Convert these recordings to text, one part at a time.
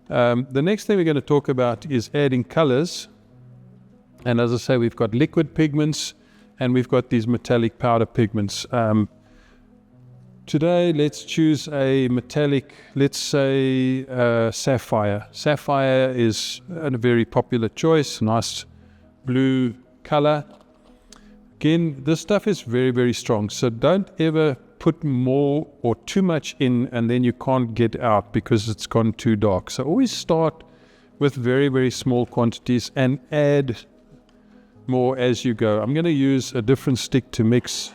The next thing we're going to talk about is adding colors. And as I say, we've got liquid pigments and we've got these metallic powder pigments. Today, let's choose a metallic, let's say sapphire. Sapphire is a very popular choice, nice blue color. Again, this stuff is very, very strong, so don't ever put more or too much in and then you can't get out because it's gone too dark. So always start with very, very small quantities and add more as you go. I'm going to use a different stick to mix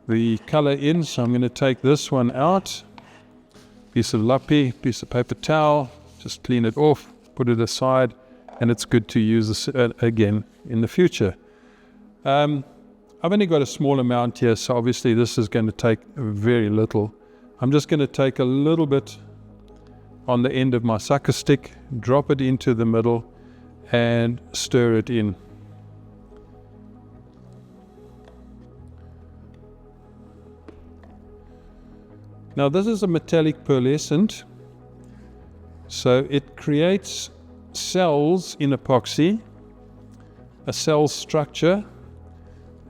the color in, so I'm going to take this one out, piece of lappy, piece of paper towel, just clean it off, put it aside, and it's good to use this again in the future. I've only got a small amount here, so obviously this is going to take very little. I'm just going to take a little bit on the end of my sucker stick, drop it into the middle, and stir it in. Now this is a metallic pearlescent, so it creates cells in epoxy, a cell structure,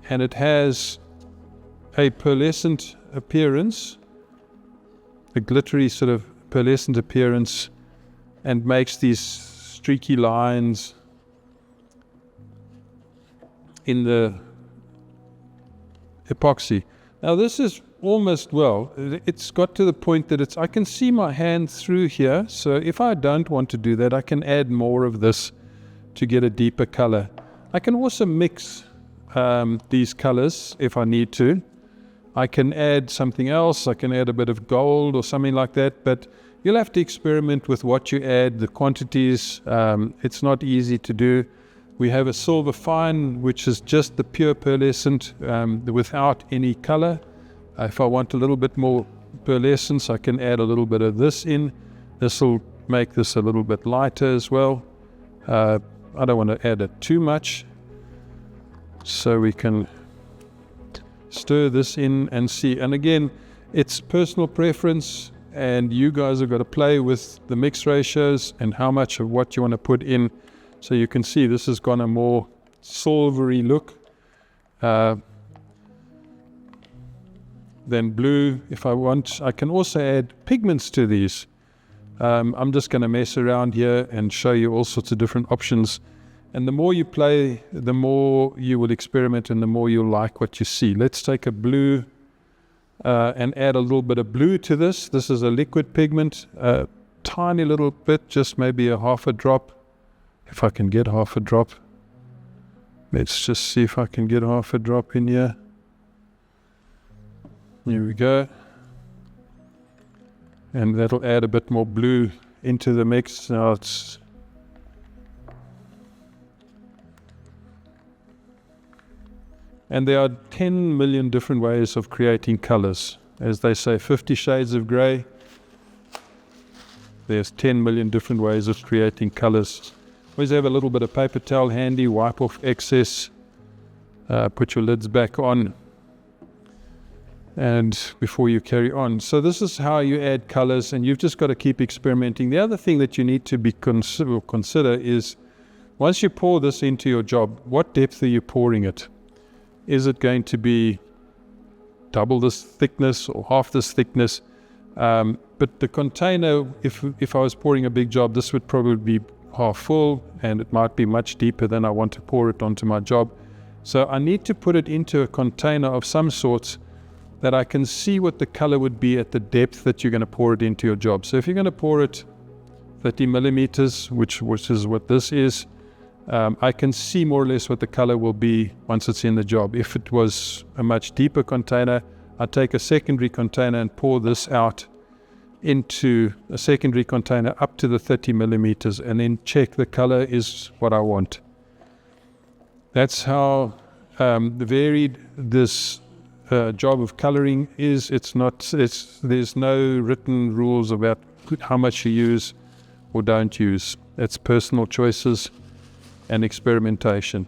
and it has a pearlescent appearance, a glittery sort of pearlescent appearance, and makes these streaky lines in the epoxy. Now this is almost, well, it's got to the point that I can see my hand through here, so if I don't want to do that, I can add more of this to get a deeper color. I can also mix these colors if I need to. I can add something else, I can add a bit of gold or something like that, but you'll have to experiment with what you add, the quantities. It's not easy to do. We have a silver fine, which is just the pure pearlescent without any color. If I want a little bit more pearlescence, I can add a little bit of this in. This will make this a little bit lighter as well. I don't want to add it too much, so we can stir this in and see. And again, it's personal preference, and you guys have got to play with the mix ratios and how much of what you want to put in. So you can see this has gone a more silvery look than blue. If I want, I can also add pigments to these. I'm just going to mess around here and show you all sorts of different options. And the more you play, the more you will experiment and the more you'll like what you see. Let's take a blue and add a little bit of blue to this. This is a liquid pigment, a tiny little bit, just maybe a half a drop. If I can get half a drop. Let's just see if I can get half a drop in here. Here we go. And that'll add a bit more blue into the mix. Now it's and there are 10 million different ways of creating colors. As they say, 50 shades of gray. There's 10 million different ways of creating colors. Always have a little bit of paper towel handy, wipe off excess, put your lids back on, and before you carry on. So this is how you add colors, and you've just got to keep experimenting. The other thing that you need to be consider is, once you pour this into your job, what depth are you pouring it? Is it going to be double this thickness or half this thickness? But the container, if I was pouring a big job, this would probably be half full, and it might be much deeper than I want to pour it onto my job. So I need to put it into a container of some sorts that I can see what the color would be at the depth that you're going to pour it into your job. So if you're going to pour it 30 millimeters, which is what this is, I can see more or less what the color will be once it's in the job. If it was a much deeper container, I'd take a secondary container and pour this out into a secondary container up to the 30 millimeters and then check the color is what I want. That's how varied this job of coloring is. There's no written rules about how much you use or don't use. It's personal choices and experimentation.